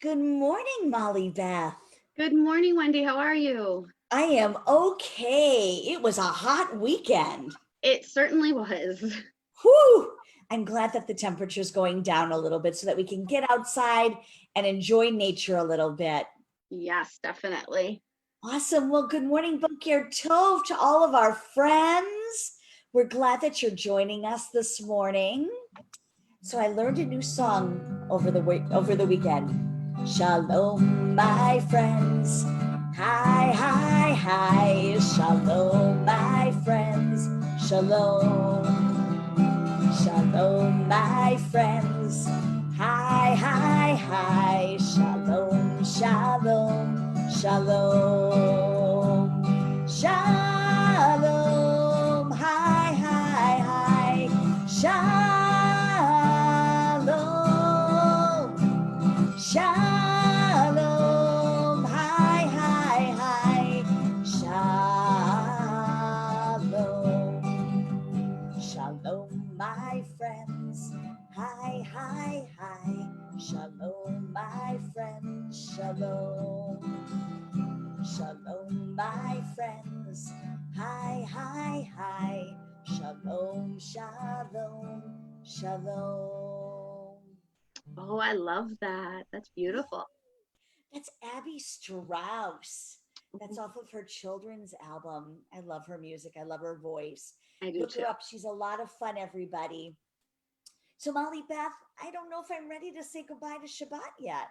Good morning, Molly Beth. Good morning, Wendy. How are you? I am okay. It was a hot weekend. It certainly was. Whew. I'm glad that the temperature's going down a little bit so that we can get outside and enjoy nature a little bit. Yes, definitely. Awesome. Well, good morning, Boker Tov, to all of our friends. We're glad that you're joining us this morning. So I learned a new song over the weekend. Shalom, my friends. Hi, hi, hi. Shalom, my friends. Shalom. Shalom, my friends. Hi, hi, hi. Shalom, shalom, shalom. Shalom. Hi, hi, hi. Shalom. Shalom. Hi, hi, hi. Shalom. Shalom, my friends. Hi, hi, hi. Shalom, my friends. Shalom. Shalom, my friends. Hi, hi, hi. Shalom, shalom, shalom. Oh, I love that. That's beautiful. That's Abby Strauss. That's off of her children's album. I love her music. I love her voice. I do Look too. her up. She's a lot of fun, everybody. So, Molly Beth, I don't know if I'm ready to say goodbye to Shabbat yet.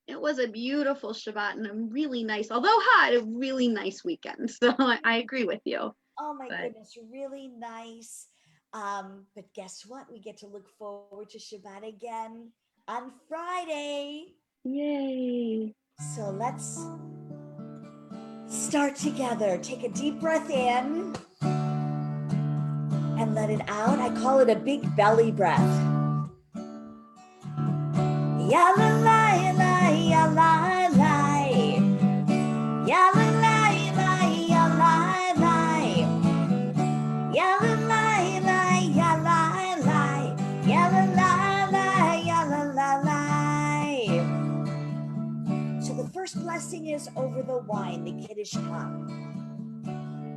It was a beautiful Shabbat and a really nice, although hot, a really nice weekend. So I agree with you. Oh my But goodness, really nice. But guess what? We get to look forward to Shabbat again on Friday. yay. So let's start together. Take a deep breath in and let it out. I call it a big belly breath. Ya la la la ya la la. Ya la la la ya la la. Ya la la la ya la la. Ya la la la ya la la la. So the first blessing is over the wine, the Kiddush cup.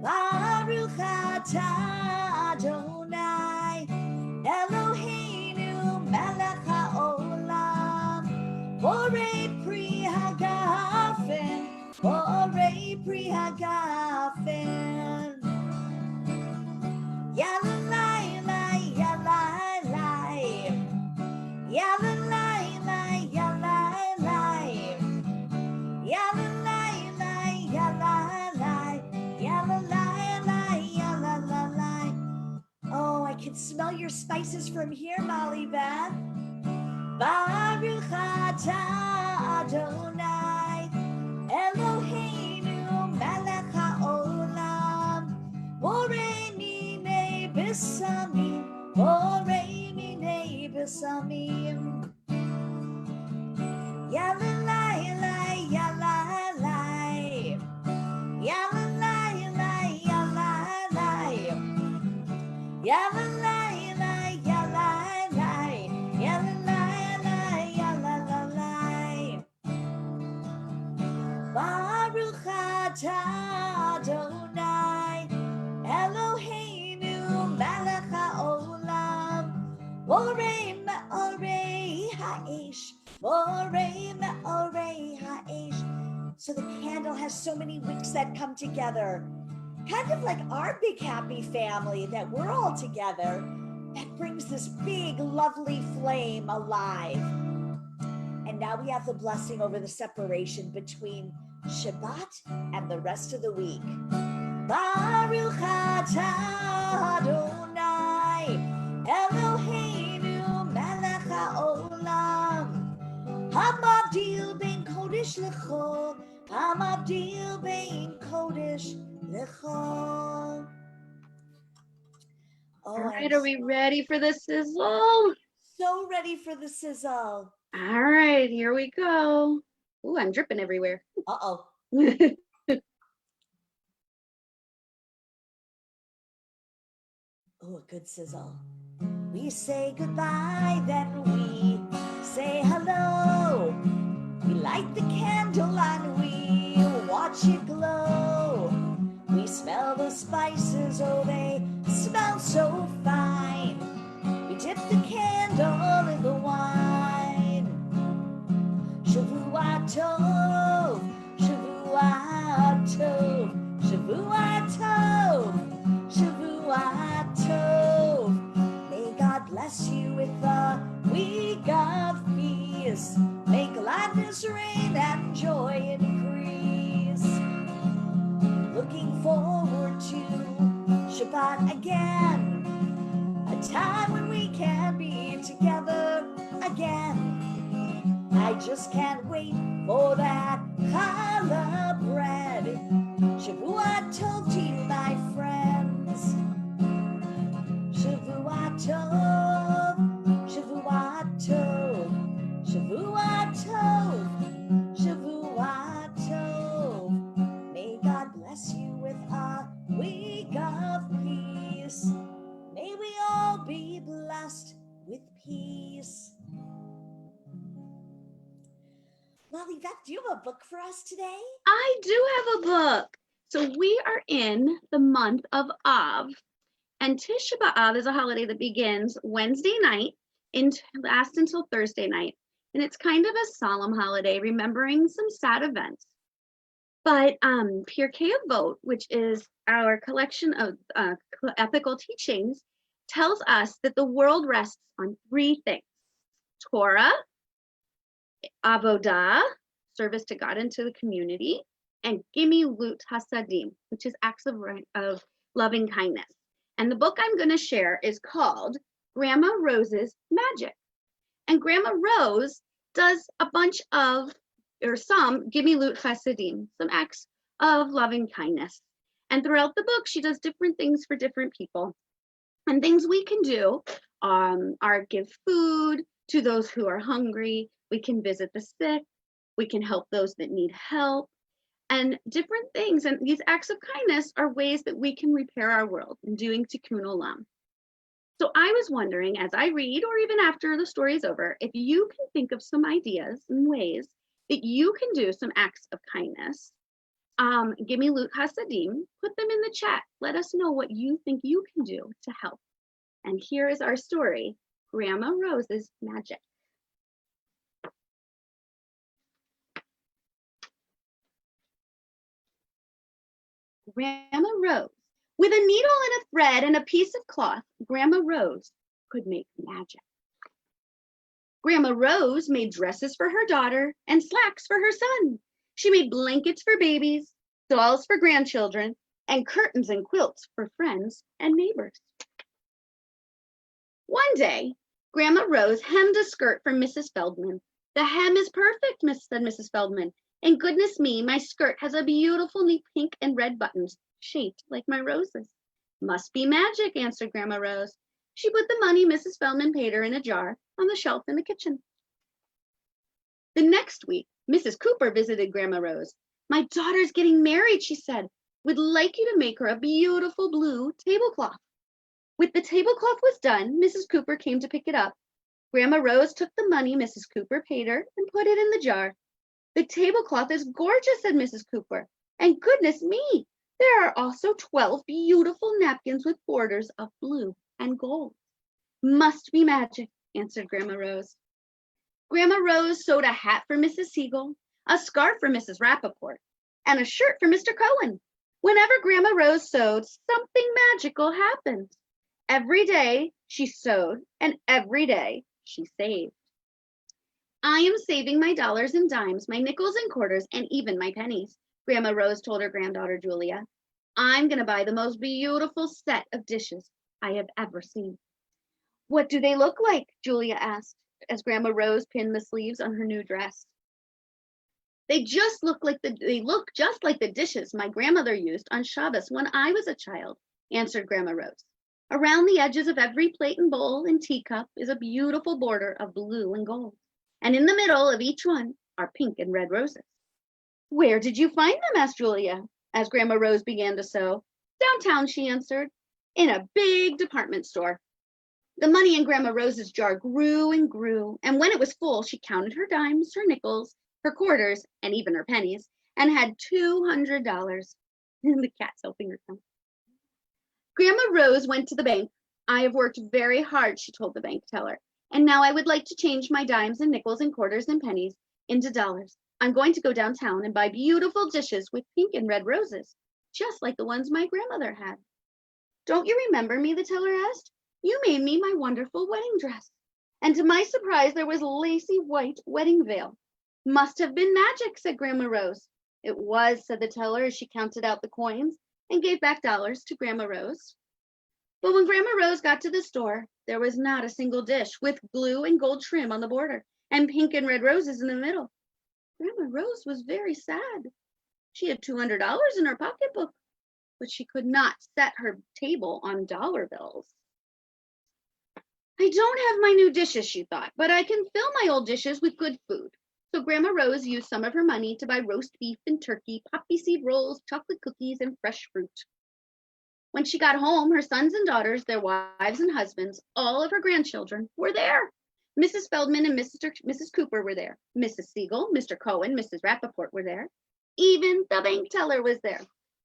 Baruch atah Adonai Eloheinu melech haolam borei pri hagafen borei pri hagafen Yalalai lai yalai lai Yalalai lai yalai lai Yalalai lai yalai lai Yalalai. Oh, I can smell your spices from here, Molly Beth. Baruch atah Adonai Eloheinu melech haolam borei minei besamim borei minei besamim Yalalai lai yalai lai Yalalai lai yalai lai Yalalai lai yalai lai Yalalai lai yalalai Baruch atah Adonai Eloheinu melech haolam borei me'orei ha'esh borei me'orei ha'esh. So the candle has so many wicks that come together, kind of like our big happy family, that we're all together. That brings this big lovely flame alive. And now we have the blessing over the separation between Shabbat and the rest of the week. Baruch atah Adonai Eloheinu melech haolam hamavdil ben kodesh lechol hamavdil ben kodesh lechol. All Oh, right, are we ready for the sizzle? so ready for the sizzle. All right, here we go. Ooh, I'm dripping everywhere. Uh-oh. Oh, a good sizzle. We say goodbye, then we say hello. We watch it glow. We smell the spices, oh they smell so fine. We dip the candle in the wine. Shavua Tov, Shavua Tov, Shavua Tov, Shavua Tov. May God bless you with a week of peace. May gladness reign and joy increase. Looking forward to Shabbat again, a time when we can be together again. I just can't wait for that challah bread. Shavua Tov to you, my friends. Shavua Tov, Shavua Tov, Shavua Tov, Shavua Tov. May God bless you with a week of peace. May we all be blessed with peace. Molly, Beth, do you have a book for us today? I do have a book. So we are in the month of Av, and Tisha B'Av is a holiday that begins Wednesday night and lasts until Thursday night. And it's kind of a solemn holiday, remembering some sad events. But Pirkei Avot, which is our collection of ethical teachings, tells us that the world rests on three things: Torah, Avodah, service to God and to the community, and Gimilut Hasadim, which is acts of loving kindness. And the book I'm going to share is called Grandma Rose's Magic. And Grandma Rose does a bunch of, or some Gimilut Hasadim, some acts of loving kindness. And throughout the book, she does different things for different people. And things we can do are give food to those who are hungry. We can visit the sick. We can help those that need help, and different things. And these acts of kindness are ways that we can repair our world in doing tikkun olam. So I was wondering, as I read, or even after the story is over, if you can think of some ideas and ways that you can do some acts of kindness. Gimilut Hasadim, put them in the chat. Let us know what you think you can do to help. And here is our story, Grandma Rose's Magic. Grandma Rose. With a needle and a thread and a piece of cloth, Grandma Rose could make magic. Grandma Rose made dresses for her daughter and slacks for her son. She made blankets for babies, dolls for grandchildren, and curtains and quilts for friends and neighbors. One day, Grandma Rose hemmed a skirt for Mrs. Feldman. "The hem is perfect," said Mrs. Feldman. "And goodness me, my skirt has a beautiful neat pink and red buttons shaped like my roses." "Must be magic," answered Grandma Rose. She put the money Mrs. Feldman paid her in a jar on the shelf in the kitchen. The next week, Mrs. Cooper visited Grandma Rose. "My daughter's getting married," she said. "Would like you to make her a beautiful blue tablecloth." When the tablecloth was done, Mrs. Cooper came to pick it up. Grandma Rose took the money Mrs. Cooper paid her and put it in the jar. "The tablecloth is gorgeous," said Mrs. Cooper. "And goodness me, there are also 12 beautiful napkins with borders of blue and gold." "Must be magic," answered Grandma Rose. Grandma Rose sewed a hat for Mrs. Siegel, a scarf for Mrs. Rappaport, and a shirt for Mr. Cohen. Whenever Grandma Rose sewed, something magical happened. Every day she sewed, and every day she saved. "I am saving my dollars and dimes, my nickels and quarters, and even my pennies," Grandma Rose told her granddaughter Julia. "I'm going to buy the most beautiful set of dishes I have ever seen." "What do they look like?" Julia asked, as Grandma Rose pinned the sleeves on her new dress. They look just like the dishes my grandmother used on Shabbos when I was a child," answered Grandma Rose. "Around the edges of every plate and bowl and teacup is a beautiful border of blue and gold. And in the middle of each one are pink and red roses." "Where did you find them?" asked Julia, as Grandma Rose began to sew. "Downtown," she answered, "in a big department store." The money in Grandma Rose's jar grew and grew, and when it was full, she counted her dimes, her nickels, her quarters, and even her pennies, and had $200. The cat's helping her count. Grandma Rose went to the bank. I have worked very hard, she told the bank teller, and now I would like to change my dimes and nickels and quarters and pennies into dollars. I'm going to go downtown and buy beautiful dishes with pink and red roses, just like the ones my grandmother had. Don't you remember me? The teller asked. You made me my wonderful wedding dress. And to my surprise, there was a lacy white wedding veil. Must have been magic, said Grandma Rose. It was, said the teller as she counted out the coins and gave back dollars to Grandma Rose. But when Grandma Rose got to the store, there was not a single dish with blue and gold trim on the border and pink and red roses in the middle. Grandma Rose was very sad. She had $200 in her pocketbook, but she could not set her table on dollar bills. I don't have my new dishes, she thought, but I can fill my old dishes with good food. So Grandma Rose used some of her money to buy roast beef and turkey, poppy seed rolls, chocolate cookies, and fresh fruit. When she got home, her sons and daughters, their wives and husbands, all of her grandchildren were there. Mrs. Feldman and Mrs. Cooper were there. Mrs. Siegel, Mr. Cohen, Mrs. Rappaport were there. Even the bank teller was there.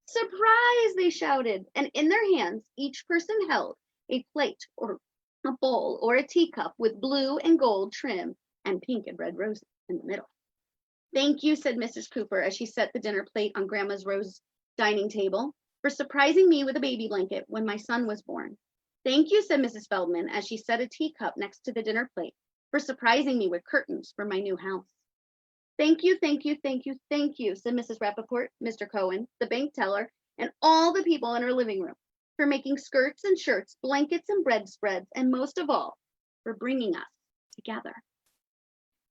Surprise, they shouted, and in their hands, each person held a plate or a bowl or a teacup with blue and gold trim and pink and red roses in the middle. Thank you, said Mrs. Cooper as she set the dinner plate on Grandma's rose dining table, for surprising me with a baby blanket when my son was born. Thank you, said Mrs. Feldman as she set a teacup next to the dinner plate, for surprising me with curtains for my new house. Thank you, thank you, thank you, thank you, said Mrs. Rappaport, Mr. Cohen, the bank teller, and all the people in her living room, for making skirts and shirts, blankets and bread spreads, and most of all, for bringing us together.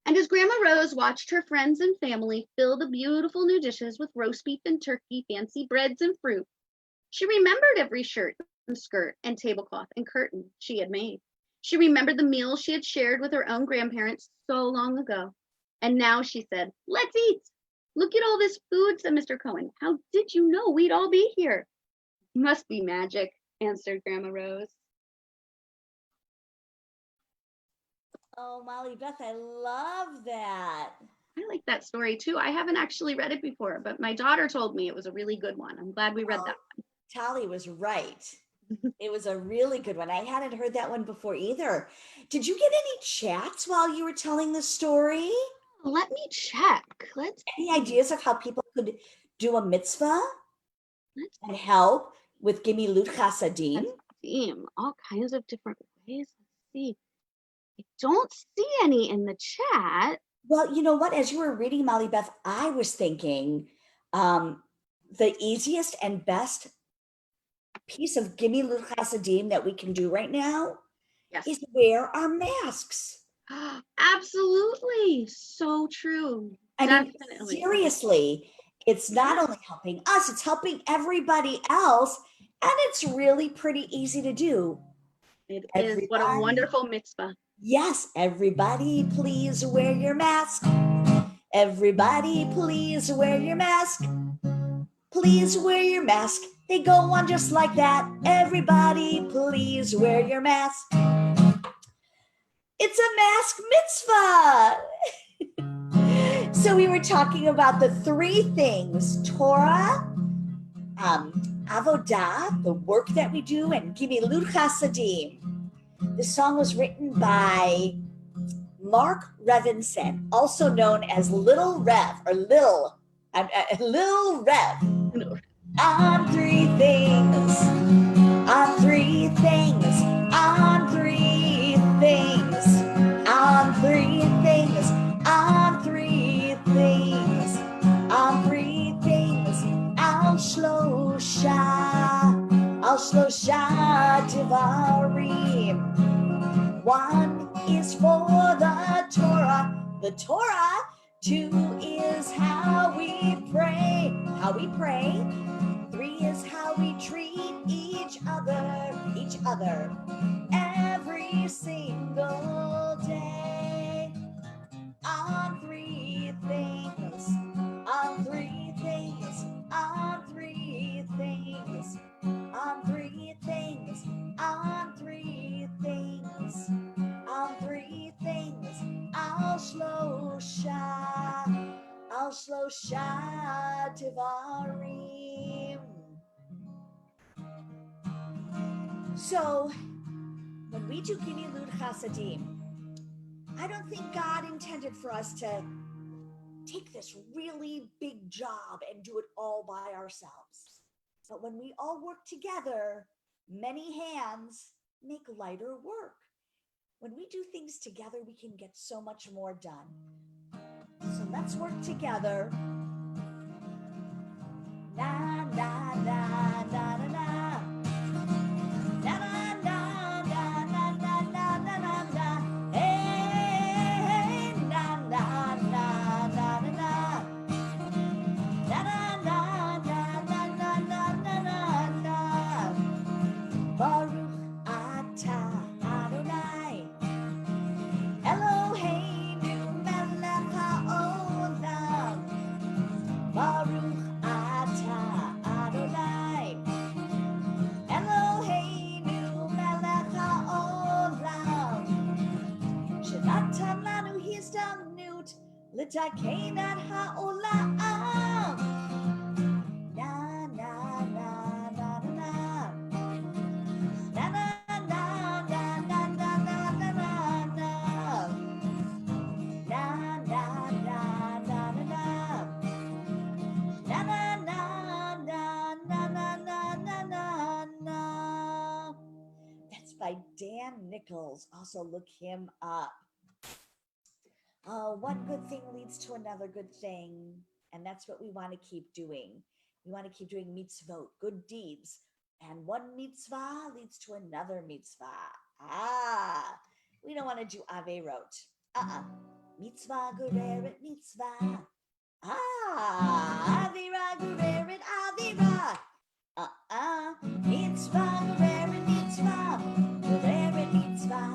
And as Grandma Rose watched her friends and family fill the beautiful new dishes with roast beef and turkey, fancy breads and fruit, she remembered every shirt and skirt and tablecloth and curtain she had made. She remembered the meals she had shared with her own grandparents so long ago. And now she said, let's eat. Look at all this food, said Mr. Cohen. How did you know we'd all be here? Must be magic, answered Grandma Rose. Oh, Molly Beth, I love that. I like that story too. I haven't actually read it before, but my daughter told me it was a really good one. I'm glad we read that one. Tali was right. It was a really good one. I hadn't heard that one before either. Did you get any chats while you were telling the story? Let me check. Any ideas of how people could do a mitzvah and help with Gimilut Chasadim? All kinds of different ways. Let's see. I don't see any in the chat. Well, you know what? As you were reading, Molly Beth, I was thinking the easiest and best piece of Gimilut Chasadim that we can do right now is wear our masks. Absolutely. So true. I mean, seriously, it's not only helping us, it's helping everybody else. And it's really pretty easy to do. It is. What a wonderful mitzvah. Yes, everybody, please wear your mask. Everybody, please wear your mask. Please wear your mask. They go on just like that. Everybody, please wear your mask. It's a mask mitzvah. So we were talking about the three things: Torah, Avodah, the work that we do, and Gimilut Chasadim. This song was written by Mark Revinson, also known as Little Rev, or Lil Rev. On three things, on three things, on three things, on three things, on three things, on three things, al shlosha divarim. One is for the Torah. Two is how we pray. Three is how we treat each other every single day. On three things, on three things, on three things, on three things, on three things, on three things, al al shlosha devarim. So when we do Gimilut Chasadim, I don't think God intended for us to take this really big job and do it all by ourselves. But when we all work together, many hands make lighter work. When we do things together, we can get so much more done. So let's work together. Na, na, na, na, na, na. Na, na, na, na, na, na, na, na, na, na. Hey, na, na, na, na, na, na. Na, na, na, na, na, na, na, na, na. Baruch atah Adonai Eloheinu melech haolam. Baruch atah Adonai Eloheinu melech haolam. Shenatan lanu hizdanut litaken et haolam. Na na na na na na. Na na na na na na na na na na. Na na na na na na. Na na na na na na na na na na. That's by Dan Nichols. Also look him up. One good thing leads to another good thing, and that's what we want to keep doing. We want to keep doing mitzvot, good deeds, and one mitzvah leads to another mitzvah. We don't want to do averot. Mitzvah gureret mitzvah. Avera gureret avera. Mitzvah gureret mitzvah. Gureret mitzvah.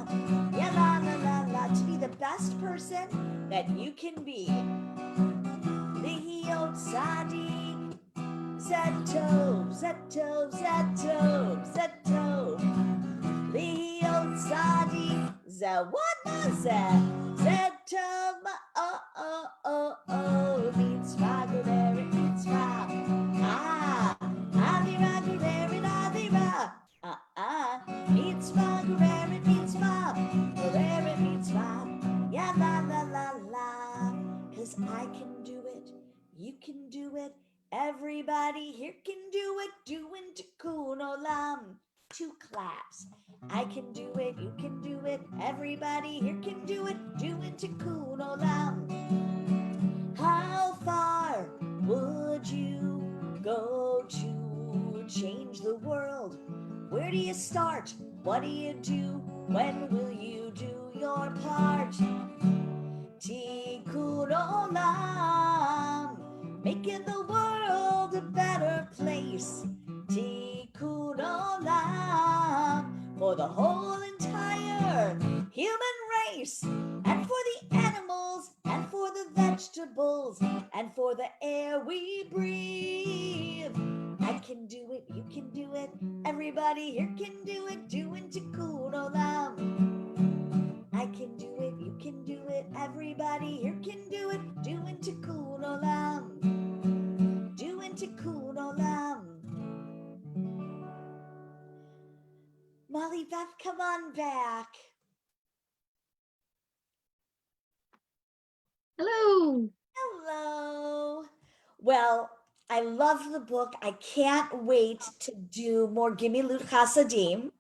Ya la la la la. To be the best person that you can be. Lihiot tzadik. Zetov, zetov, zetov, zetov. Lihiot tzadik. Zawada zetov. Mitzvah gureret mitzvah. Avera gureret avera. Mitzvah gureret mitzvah. Gureret mitzvah. Ya la la la la. 'Cause I can do it. You can do it. Everybody here can do it. Doing tikkun olam. 2 claps. I can do it. You can do it. Everybody here can do it. Doing tikkun olam. How far would you go to change the world? Where do you start? What do you do? When will you do your part? Tikkun olam, making the world a better place. Tikkun olam, for the whole entire human race, and for the animals, and for the vegetables, and for the air we breathe. I can do it, you can do it, everybody here can do it, doing tikkun olam. I can do it, you can do it, everybody here can do it, doing tikkun olam. Doing tikkun olam. Molly, Beth, come on back. Hello. Hello. Well, I love the book. I can't wait to do more Gimilut Chasadim.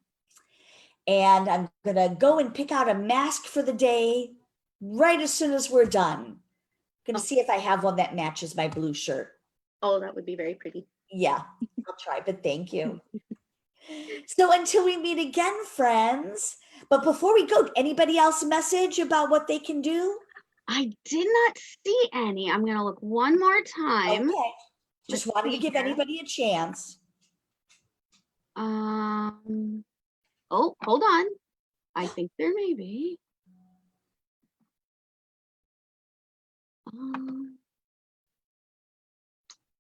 And I'm going to go and pick out a mask for the day right as soon as we're done. Going to see if I have one that matches my blue shirt. Oh, that would be very pretty. Yeah, I'll try, but thank you. So until we meet again, friends. But before we go, anybody else a message about what they can do? I did not see any. I'm going to look one more time. Okay. Just wanted to give anybody a chance. Oh, hold on. I think there may be.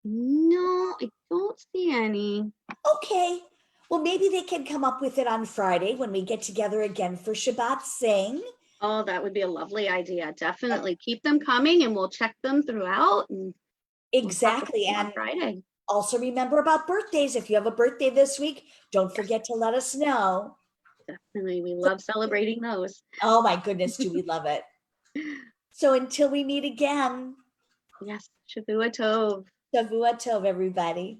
No, I don't see any. Okay. Well, maybe they can come up with it on Friday when we get together again for Shabbat Sing. Oh, that would be a lovely idea. Definitely keep them coming, and we'll check them throughout, and we'll talk with Exactly. you on And Friday. also remember about birthdays. If you have a birthday this week, don't forget to let us know. Definitely. We love celebrating those. Oh my goodness, do we love it. So until we meet again, Yes. Shavua Tov. Shavua Tov, everybody.